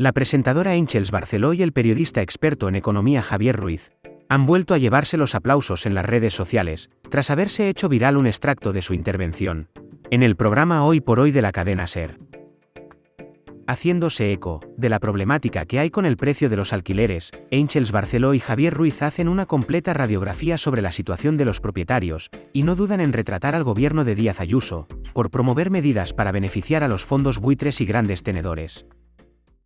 La presentadora Àngels Barceló y el periodista experto en economía Javier Ruiz han vuelto a llevarse los aplausos en las redes sociales, tras haberse hecho viral un extracto de su intervención en el programa Hoy por Hoy de la cadena SER. Haciéndose eco de la problemática que hay con el precio de los alquileres, Àngels Barceló y Javier Ruiz hacen una completa radiografía sobre la situación de los propietarios, y no dudan en retratar al gobierno de Díaz Ayuso por promover medidas para beneficiar a los fondos buitres y grandes tenedores.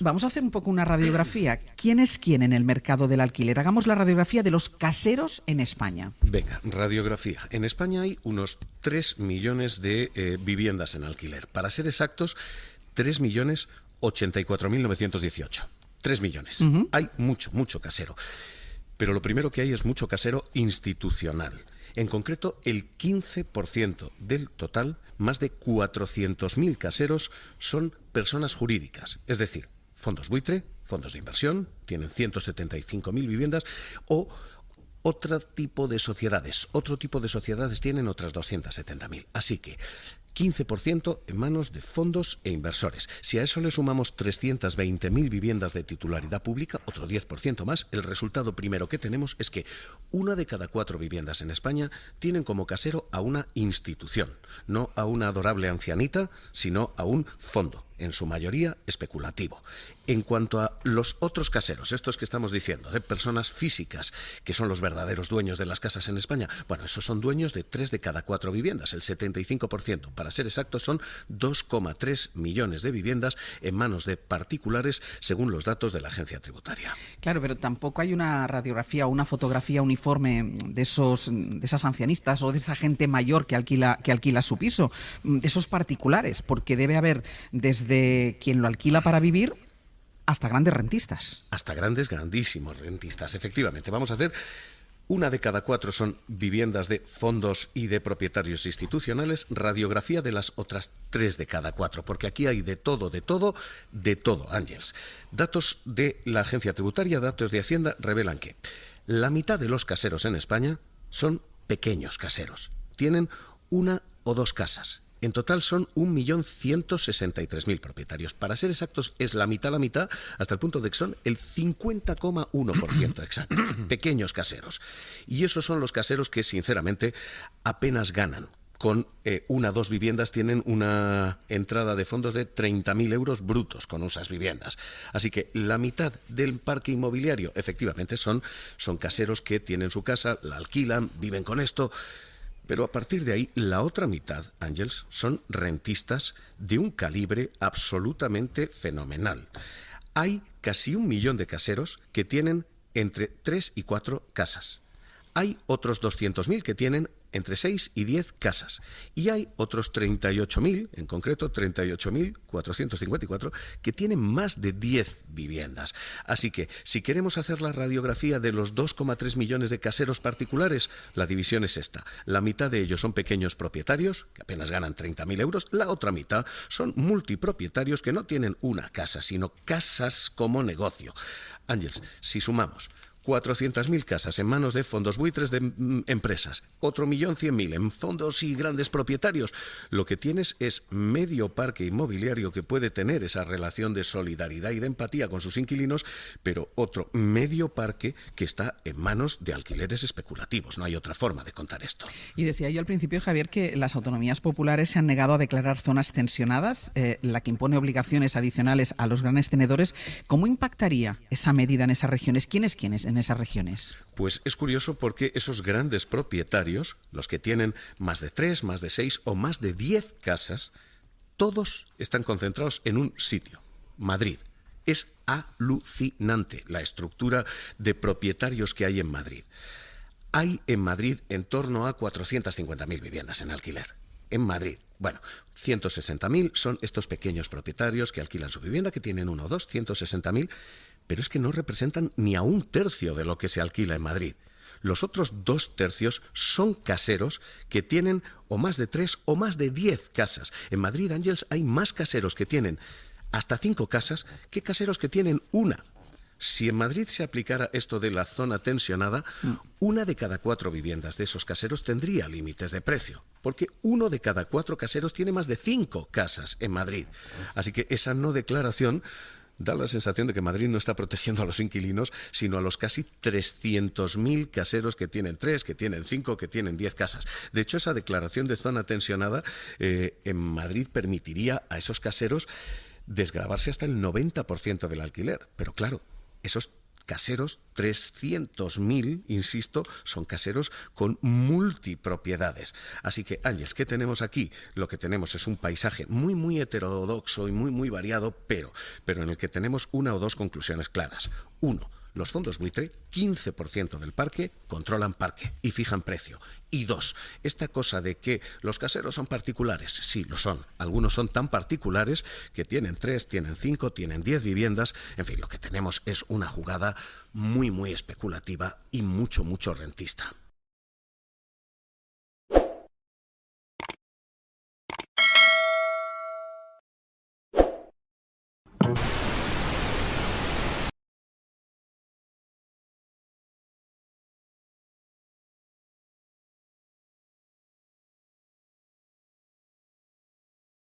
Vamos a hacer un poco una radiografía. ¿Quién es quién en el mercado del alquiler? Hagamos la radiografía de los caseros en España. Venga, radiografía. En España hay unos 3 millones de viviendas en alquiler. Para ser exactos, 3.084.918. 3 millones. Hay mucho casero. Pero lo primero que hay es mucho casero institucional. En concreto, el 15% del total, más de 400.000 caseros, son personas jurídicas. Es decir, fondos buitre, fondos de inversión, tienen 175.000 viviendas, o otro tipo de sociedades. Otro tipo de sociedades tienen otras 270.000. Así que 15% en manos de fondos e inversores. Si a eso le sumamos 320.000 viviendas de titularidad pública, otro 10% más, el resultado primero que tenemos es que 1 de cada 4 viviendas en España tienen como casero a una institución, no a una adorable ancianita, sino a un fondo, en su mayoría especulativo. En cuanto a los otros caseros, estos que estamos diciendo, de personas físicas, que son los verdaderos dueños de las casas en España, bueno, esos son dueños de 3 de cada 4 viviendas, el 75%. Para ser exactos, son 2,3 millones de viviendas en manos de particulares, según los datos de la agencia tributaria. Claro, pero tampoco hay una radiografía o una fotografía uniforme de esas ancianistas o de esa gente mayor que alquila su piso, de esos particulares, porque debe haber desde quien lo alquila para vivir hasta grandes rentistas. Hasta grandísimos rentistas, efectivamente. Vamos a hacer 1 de cada 4 son viviendas de fondos y de propietarios institucionales, radiografía de las otras 3 de cada 4, porque aquí hay de todo, Àngels. Datos de la agencia tributaria, datos de Hacienda, revelan que la mitad de los caseros en España son pequeños caseros. Tienen 1 o 2 casas. En total son 1.163.000 propietarios. Para ser exactos, es la mitad, hasta el punto de que son el 50,1% exactos. Pequeños caseros. Y esos son los caseros que, sinceramente, apenas ganan. Con 1 o 2 viviendas tienen una entrada de fondos de 30.000 euros brutos con esas viviendas. Así que la mitad del parque inmobiliario, efectivamente, son caseros que tienen su casa, la alquilan, viven con esto. Pero a partir de ahí, la otra mitad, Àngels, son rentistas de un calibre absolutamente fenomenal. Hay casi 1 millón de caseros que tienen entre 3 y 4 casas. Hay otros 200.000 que tienen entre 6 y 10 casas. Y hay otros 38.000, en concreto 38.454, que tienen más de 10 viviendas. Así que, si queremos hacer la radiografía de los 2,3 millones de caseros particulares, la división es esta. La mitad de ellos son pequeños propietarios, que apenas ganan 30.000 euros. La otra mitad son multipropietarios que no tienen una casa, sino casas como negocio. Àngels, si sumamos 400.000 casas en manos de fondos buitres de empresas, otro 1.100.000 en fondos y grandes propietarios. Lo que tienes es medio parque inmobiliario que puede tener esa relación de solidaridad y de empatía con sus inquilinos, pero otro medio parque que está en manos de alquileres especulativos. No hay otra forma de contar esto. Y decía yo al principio, Javier, que las autonomías populares se han negado a declarar zonas tensionadas, la que impone obligaciones adicionales a los grandes tenedores. ¿Cómo impactaría esa medida en esas regiones? ¿Quiénes en esas regiones? Pues es curioso porque esos grandes propietarios, los que tienen más de 3, más de 6 o más de 10 casas, todos están concentrados en un sitio, Madrid. Es alucinante la estructura de propietarios que hay en Madrid. Hay en Madrid en torno a 450.000 viviendas en alquiler. En Madrid. Bueno, 160.000 son estos pequeños propietarios que alquilan su vivienda, que tienen 1 o 2, 160.000, pero es que no representan ni a 1/3 de lo que se alquila en Madrid. Los otros 2/3 son caseros que tienen o más de 3 o más de 10 casas. En Madrid, Àngels, hay más caseros que tienen hasta 5 casas que caseros que tienen 1. Si en Madrid se aplicara esto de la zona tensionada, 1 de cada 4 viviendas de esos caseros tendría límites de precio, porque 1 de cada 4 caseros tiene más de 5 casas en Madrid. Así que esa no declaración da la sensación de que Madrid no está protegiendo a los inquilinos, sino a los casi 300.000 caseros que tienen 3, que tienen 5, que tienen 10 casas. De hecho, esa declaración de zona tensionada en Madrid permitiría a esos caseros desgravarse hasta el 90% del alquiler. Pero claro, esos caseros, 300.000, insisto, son caseros con multipropiedades. Así que, Ángeles, ¿qué tenemos aquí? Lo que tenemos es un paisaje muy, muy heterodoxo y muy, muy variado, pero en el que tenemos una o dos conclusiones claras. Uno, los fondos buitre, 15% del parque, controlan parque y fijan precio. Y dos, esta cosa de que los caseros son particulares, sí, lo son. Algunos son tan particulares que tienen 3, tienen 5, tienen 10 viviendas. En fin, lo que tenemos es una jugada muy, muy especulativa y mucho, mucho rentista.